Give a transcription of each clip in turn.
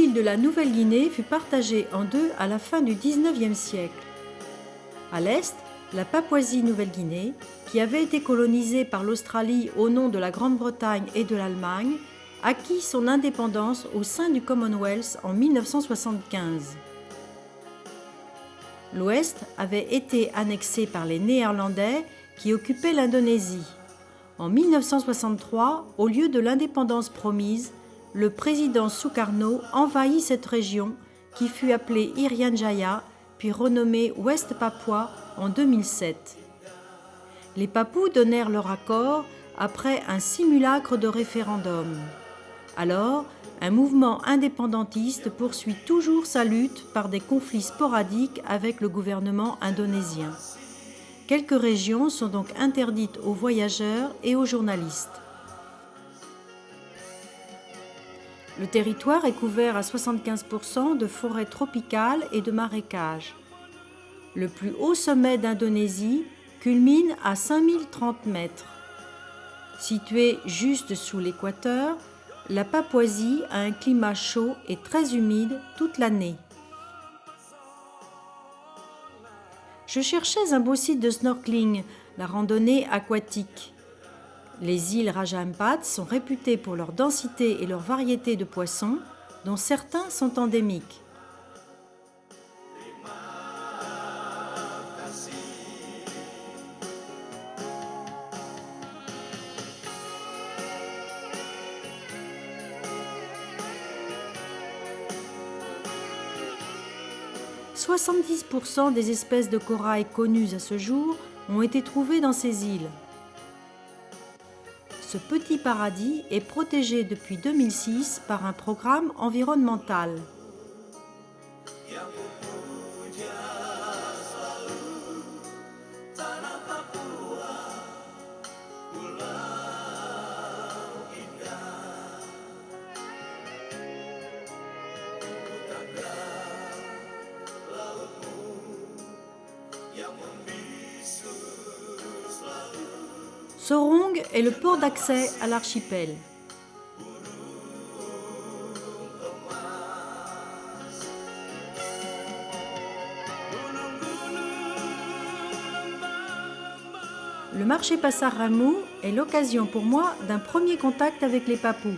île de la Nouvelle-Guinée fut partagée en deux à la fin du XIXe siècle. À l'est, la Papouasie-Nouvelle-Guinée, qui avait été colonisée par l'Australie au nom de la Grande-Bretagne et de l'Allemagne, acquit son indépendance au sein du Commonwealth en 1975. L'Ouest avait été annexé par les Néerlandais qui occupaient l'Indonésie. En 1963, au lieu de l'indépendance promise, le président Sukarno envahit cette région qui fut appelée Irian Jaya, puis renommée Ouest Papua en 2007. Les Papous donnèrent leur accord après un simulacre de référendum. Alors, un mouvement indépendantiste poursuit toujours sa lutte par des conflits sporadiques avec le gouvernement indonésien. Quelques régions sont donc interdites aux voyageurs et aux journalistes. Le territoire est couvert à 75% de forêts tropicales et de marécages. Le plus haut sommet d'Indonésie culmine à 5030 mètres. Située juste sous l'équateur, la Papouasie a un climat chaud et très humide toute l'année. Je cherchais un beau site de snorkeling, la randonnée aquatique. Les îles Raja Ampat sont réputées pour leur densité et leur variété de poissons, dont certains sont endémiques. « 70% des espèces de corail connues à ce jour ont été trouvées dans ces îles. Ce petit paradis est protégé depuis 2006 par un programme environnemental. Sorong est le port d'accès à l'archipel. Le marché Pasar Ramu est l'occasion pour moi d'un premier contact avec les Papous.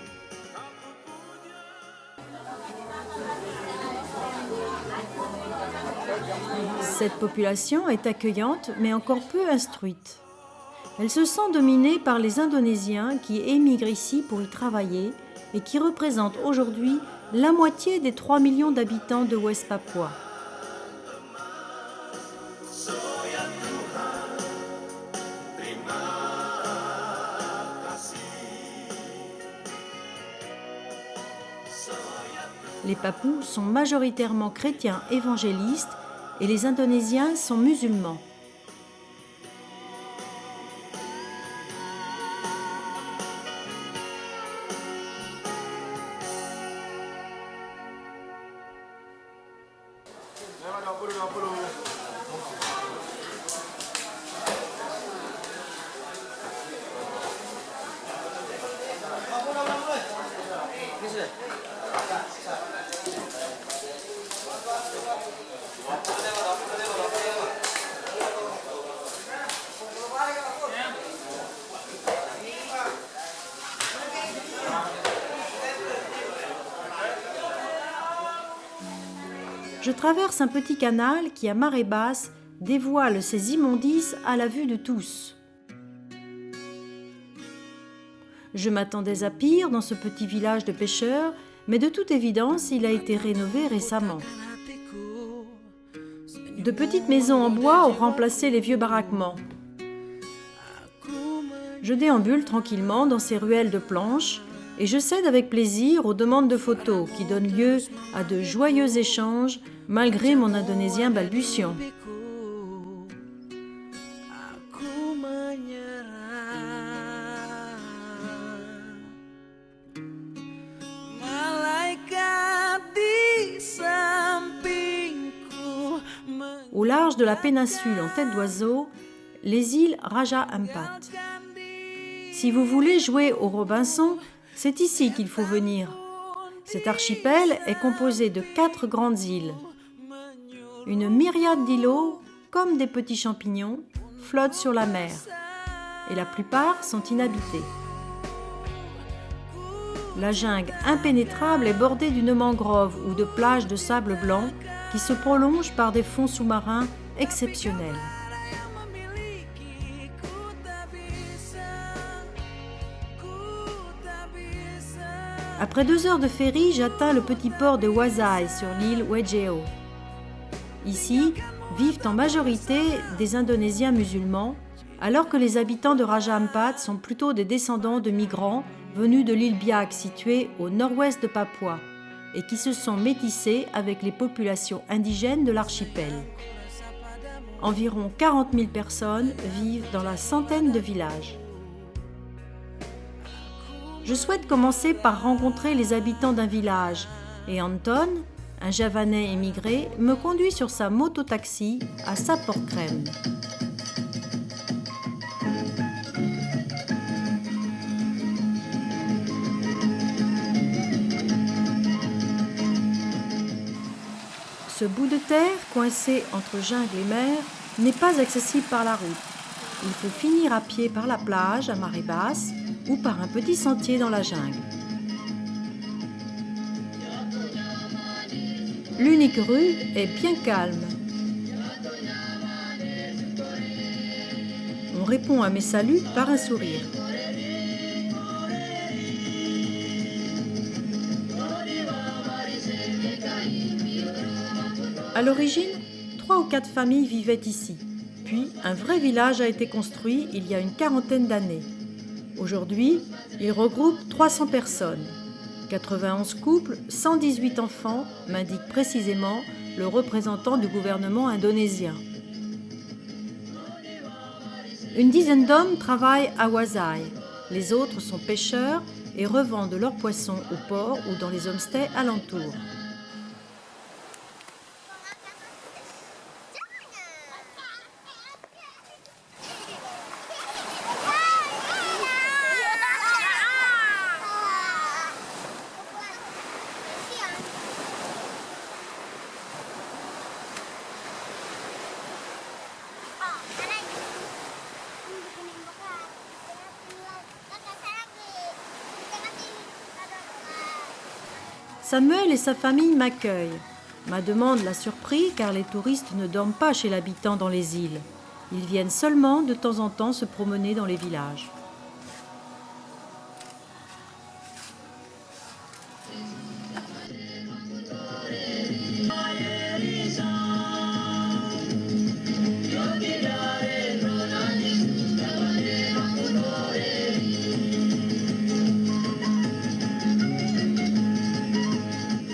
Cette population est accueillante mais encore peu instruite. Elle se sent dominée par les Indonésiens qui émigrent ici pour y travailler et qui représentent aujourd'hui la moitié des 3 millions d'habitants de Ouest Papua. Les Papous sont majoritairement chrétiens évangélistes et les Indonésiens sont musulmans. Je traverse un petit canal qui, à marée basse, dévoile ses immondices à la vue de tous. Je m'attendais à pire dans ce petit village de pêcheurs, mais de toute évidence, il a été rénové récemment. De petites maisons en bois ont remplacé les vieux baraquements. Je déambule tranquillement dans ces ruelles de planches et je cède avec plaisir aux demandes de photos qui donnent lieu à de joyeux échanges malgré mon indonésien balbutiant. Au large de la péninsule en tête d'oiseau, les îles Raja Ampat. Si vous voulez jouer au Robinson, c'est ici qu'il faut venir. Cet archipel est composé de 4 grandes îles. Une myriade d'îlots, comme des petits champignons, flottent sur la mer, et la plupart sont inhabités. La jungle impénétrable est bordée d'une mangrove ou de plages de sable blanc qui se prolongent par des fonds sous-marins exceptionnels. Après 2 heures de ferry, j'atteins le petit port de Wasai sur l'île Wejeo. Ici, vivent en majorité des Indonésiens musulmans, alors que les habitants de Raja Ampat sont plutôt des descendants de migrants venus de l'île Biak située au nord-ouest de Papua et qui se sont métissés avec les populations indigènes de l'archipel. Environ 40 000 personnes vivent dans la centaine de villages. Je souhaite commencer par rencontrer les habitants d'un village et Anton, un Javanais émigré, me conduit sur sa moto-taxi à Sapor-Krem. Ce bout de terre, coincé entre jungle et mer, n'est pas accessible par la route. Il faut finir à pied par la plage à marée basse ou par un petit sentier dans la jungle. L'unique rue est bien calme. On répond à mes saluts par un sourire. À l'origine, 3 ou 4 familles vivaient ici. Puis, un vrai village a été construit il y a une quarantaine d'années. Aujourd'hui, il regroupe 300 personnes. 91 couples, 118 enfants, m'indique précisément le représentant du gouvernement indonésien. Une dizaine d'hommes travaillent à Wasai. Les autres sont pêcheurs et revendent leurs poissons au port ou dans les homestays alentours. Samuel et sa famille m'accueillent. Ma demande l'a surpris car les touristes ne dorment pas chez l'habitant dans les îles. Ils viennent seulement de temps en temps se promener dans les villages.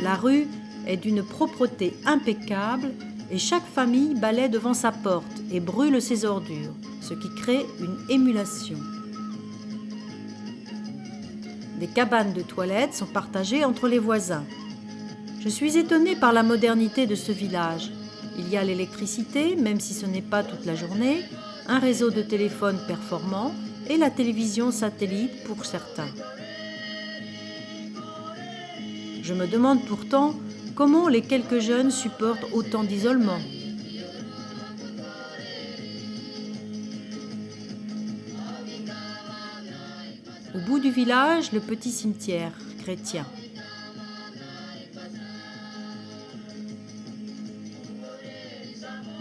La rue est d'une propreté impeccable et chaque famille balaie devant sa porte et brûle ses ordures, ce qui crée une émulation. Des cabanes de toilettes sont partagées entre les voisins. Je suis étonnée par la modernité de ce village. Il y a l'électricité, même si ce n'est pas toute la journée, un réseau de téléphone performant et la télévision satellite pour certains. Je me demande pourtant comment les quelques jeunes supportent autant d'isolement. Au bout du village, le petit cimetière chrétien.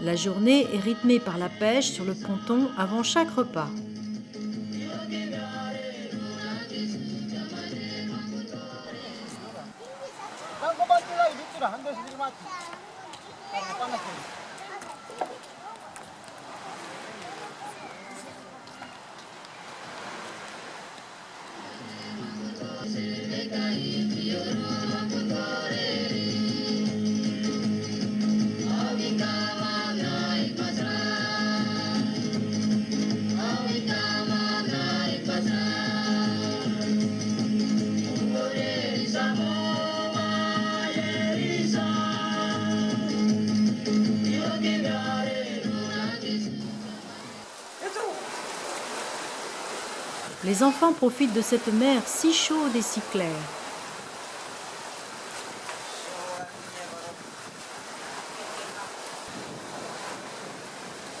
La journée est rythmée par la pêche sur le ponton avant chaque repas. Les enfants profitent de cette mer si chaude et si claire.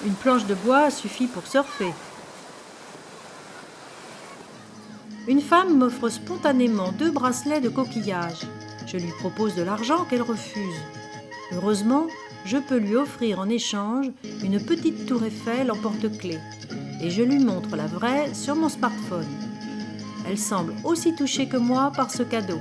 Une planche de bois suffit pour surfer. Une femme m'offre spontanément 2 bracelets de coquillages. Je lui propose de l'argent qu'elle refuse. Heureusement, je peux lui offrir en échange une petite tour Eiffel en porte-clés. Et je lui montre la vraie sur mon smartphone. Elle semble aussi touchée que moi par ce cadeau.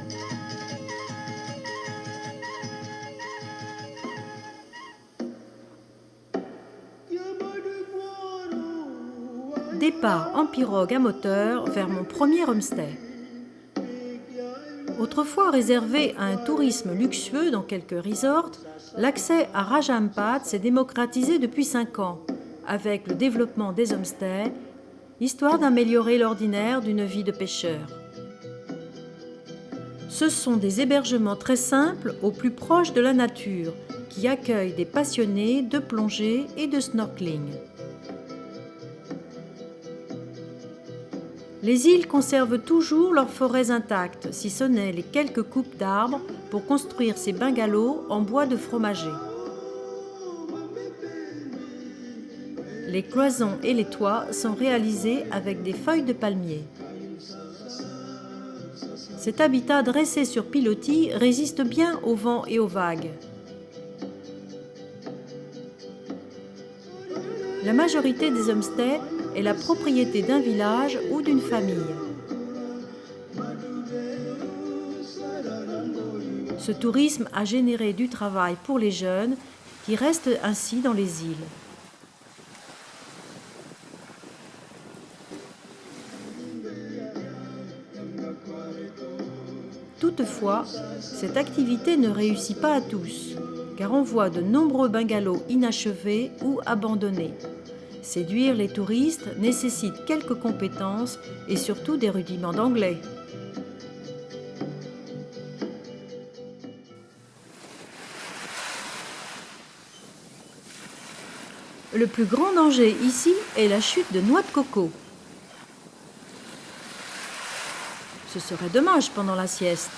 Départ en pirogue à moteur vers mon premier homestay. Autrefois réservé à un tourisme luxueux dans quelques resorts, l'accès à Raja Ampat s'est démocratisé depuis 5 ans, avec le développement des homestays, histoire d'améliorer l'ordinaire d'une vie de pêcheur. Ce sont des hébergements très simples au plus proche de la nature, qui accueillent des passionnés de plongée et de snorkeling. Les îles conservent toujours leurs forêts intactes, si ce n'est les quelques coupes d'arbres pour construire ces bungalows en bois de fromager. Les cloisons et les toits sont réalisés avec des feuilles de palmier. Cet habitat dressé sur pilotis résiste bien au vent et aux vagues. La majorité des homestays est la propriété d'un village ou d'une famille. Ce tourisme a généré du travail pour les jeunes qui restent ainsi dans les îles. Toutefois, cette activité ne réussit pas à tous, car on voit de nombreux bungalows inachevés ou abandonnés. Séduire les touristes nécessite quelques compétences et surtout des rudiments d'anglais. Le plus grand danger ici est la chute de noix de coco. Ce serait dommage pendant la sieste.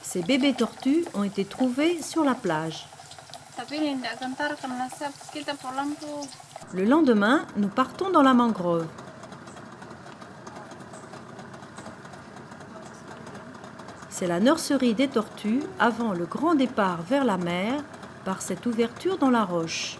Ces bébés tortues ont été trouvés sur la plage. Le lendemain, nous partons dans la mangrove. C'est la nurserie des tortues avant le grand départ vers la mer par cette ouverture dans la roche.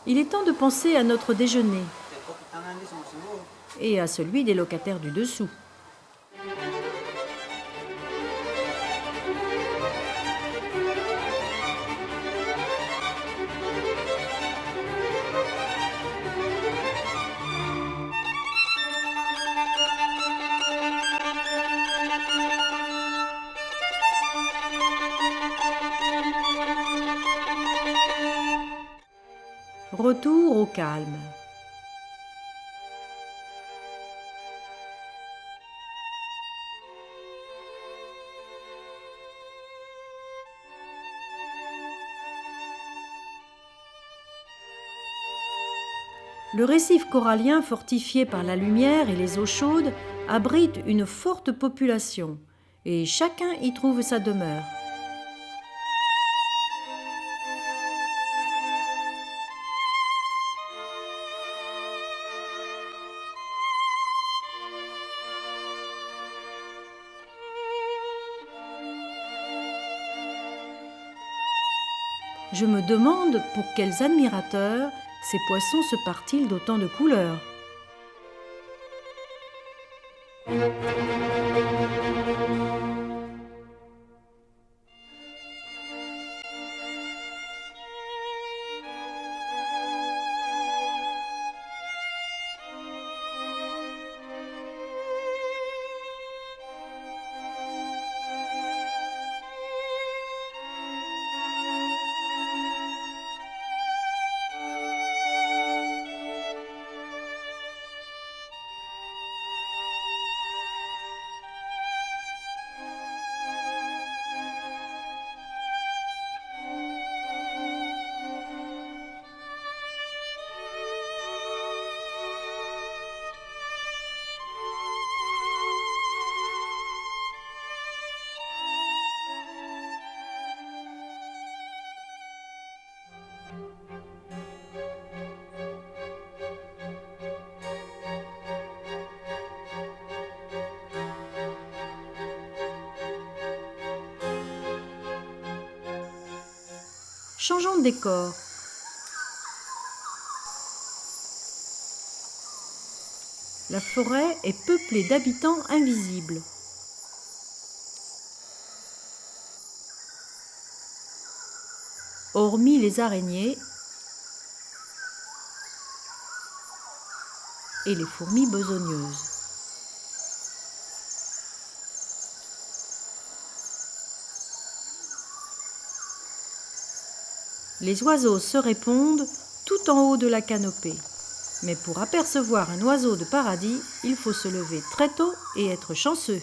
Il est temps de penser à notre déjeuner et à celui des locataires du dessous. Retour au calme. Le récif corallien fortifié par la lumière et les eaux chaudes abrite une forte population et chacun y trouve sa demeure. Je me demande pour quels admirateurs ces poissons se parent-ils d'autant de couleurs. Changeons de décor. La forêt est peuplée d'habitants invisibles. Hormis les araignées et les fourmis besogneuses. Les oiseaux se répondent tout en haut de la canopée. Mais pour apercevoir un oiseau de paradis, il faut se lever très tôt et être chanceux.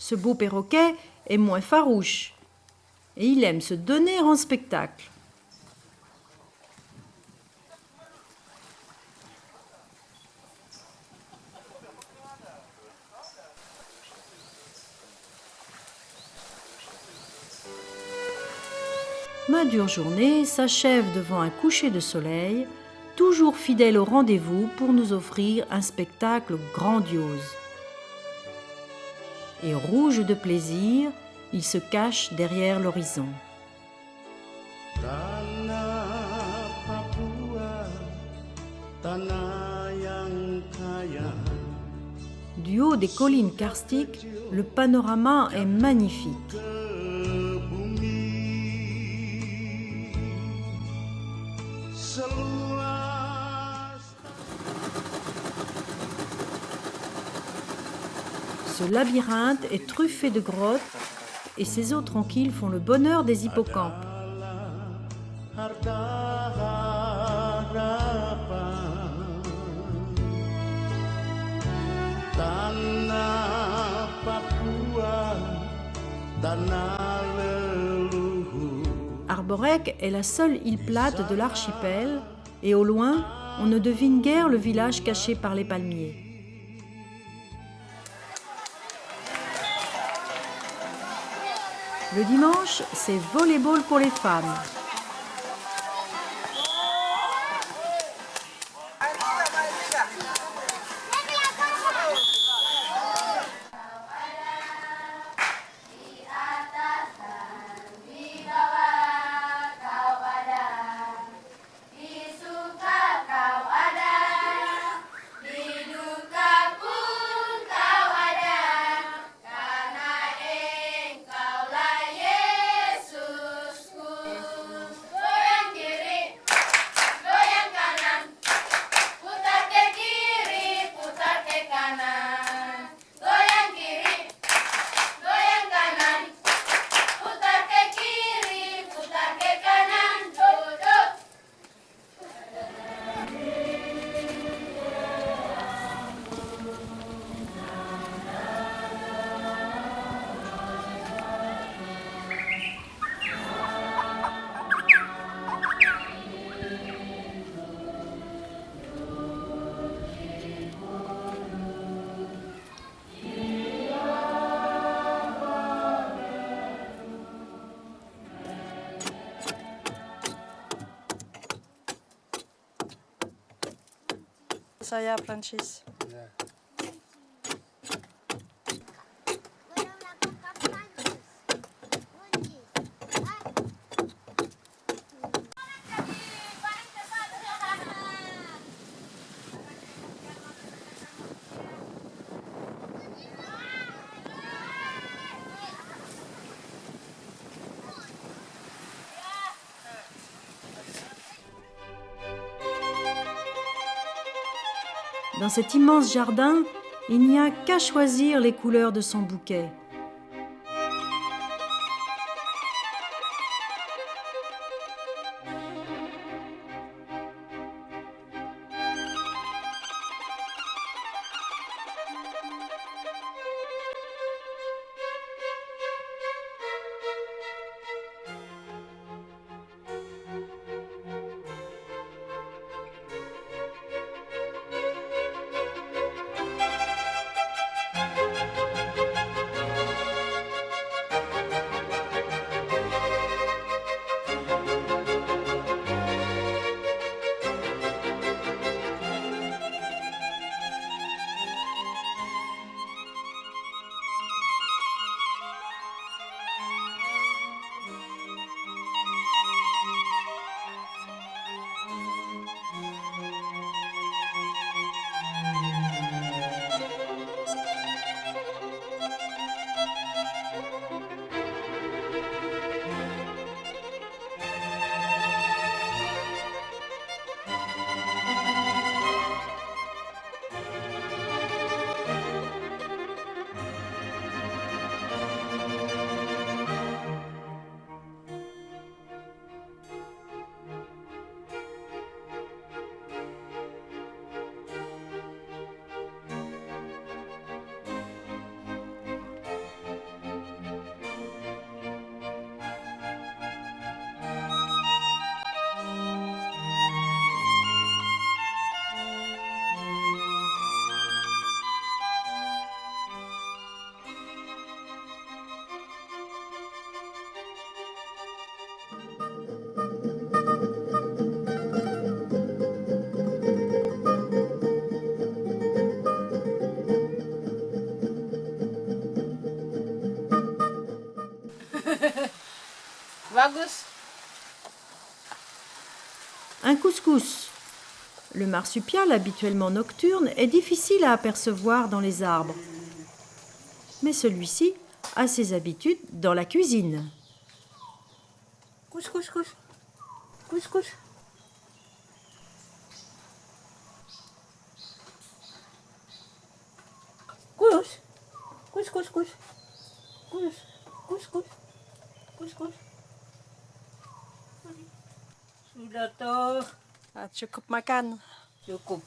Ce beau perroquet est moins farouche et il aime se donner en spectacle. Ma dure journée s'achève devant un coucher de soleil, toujours fidèle au rendez-vous pour nous offrir un spectacle grandiose. Et rouge de plaisir, il se cache derrière l'horizon. Du haut des collines karstiques, le panorama est magnifique. Ce labyrinthe est truffé de grottes et ces eaux tranquilles font le bonheur des hippocampes. Arborec est la seule île plate de l'archipel et au loin, on ne devine guère le village caché par les palmiers. Le dimanche, c'est volleyball pour les femmes. Saya Prancis. Dans cet immense jardin, il n'y a qu'à choisir les couleurs de son bouquet. un couscous. Le marsupial, habituellement nocturne, est difficile à apercevoir dans les arbres. Mais celui-ci a ses habitudes dans la cuisine. Couche, couche, couche. Couche, couche. Couche. Couche, couche, couche. Couche, couche, couche. Couche, couche. Sudah toh. Cukup makan. Cukup.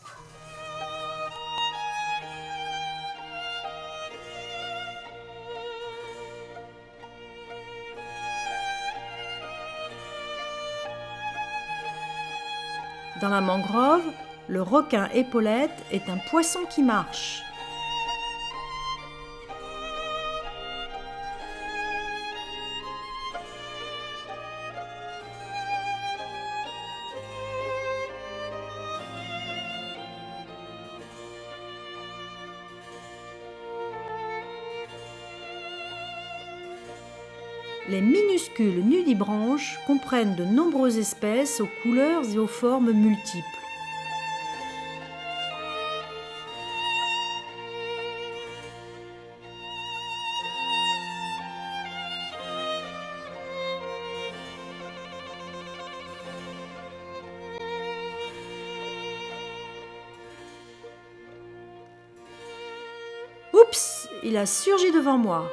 Dans la mangrove, le requin épaulette est un poisson qui marche. Les minuscules nudibranches comprennent de nombreuses espèces aux couleurs et aux formes multiples. Oups, il a surgi devant moi.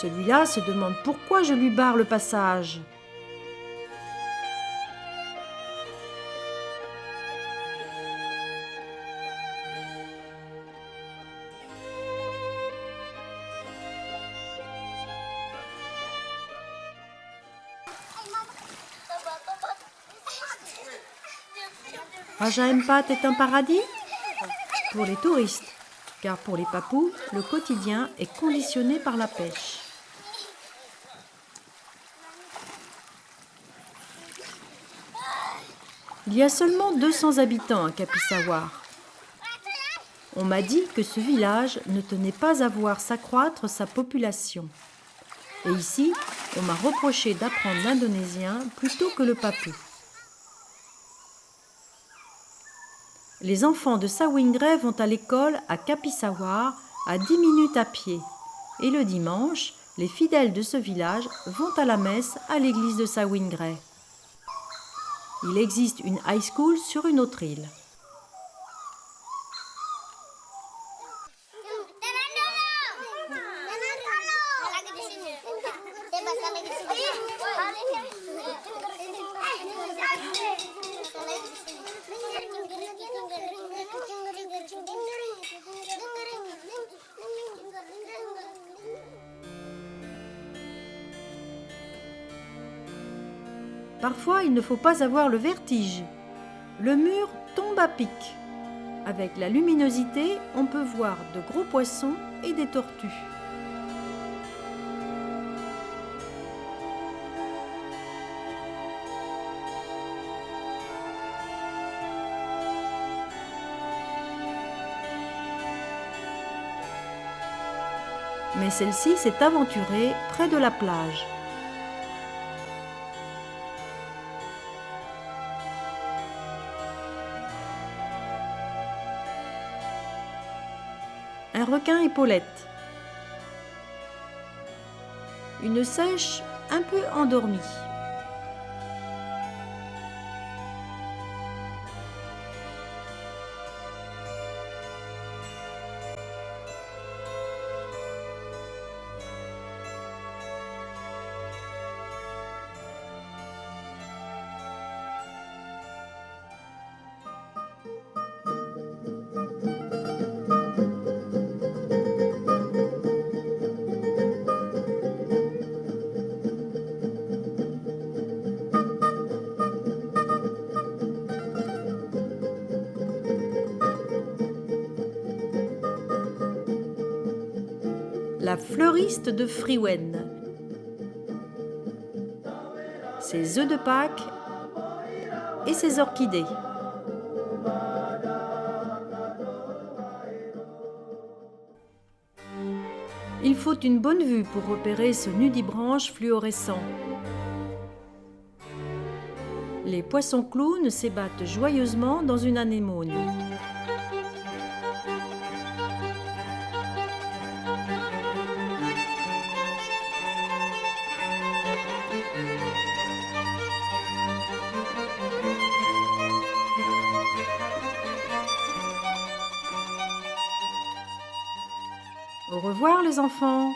Celui-là se demande pourquoi je lui barre le passage. Raja Ampat est un paradis pour les touristes, car pour les papous, le quotidien est conditionné par la pêche. Il y a seulement 200 habitants à Kapisawar. On m'a dit que ce village ne tenait pas à voir s'accroître sa population. Et ici, on m'a reproché d'apprendre l'indonésien plutôt que le papou. Les enfants de Sawingrai vont à l'école à Kapisawar à 10 minutes à pied. Et le dimanche, les fidèles de ce village vont à la messe à l'église de Sawingrai. Il existe une high school sur une autre île. Parfois, il ne faut pas avoir le vertige. Le mur tombe à pic. Avec la luminosité, on peut voir de gros poissons et des tortues. Mais celle-ci s'est aventurée près de la plage. Un requin épaulette. Une sèche un peu endormie. La fleuriste de Friwen. Ses œufs de Pâques et ses orchidées. Il faut une bonne vue pour repérer ce nudibranche fluorescent. Les poissons clowns s'ébattent joyeusement dans une anémone. Au revoir les enfants!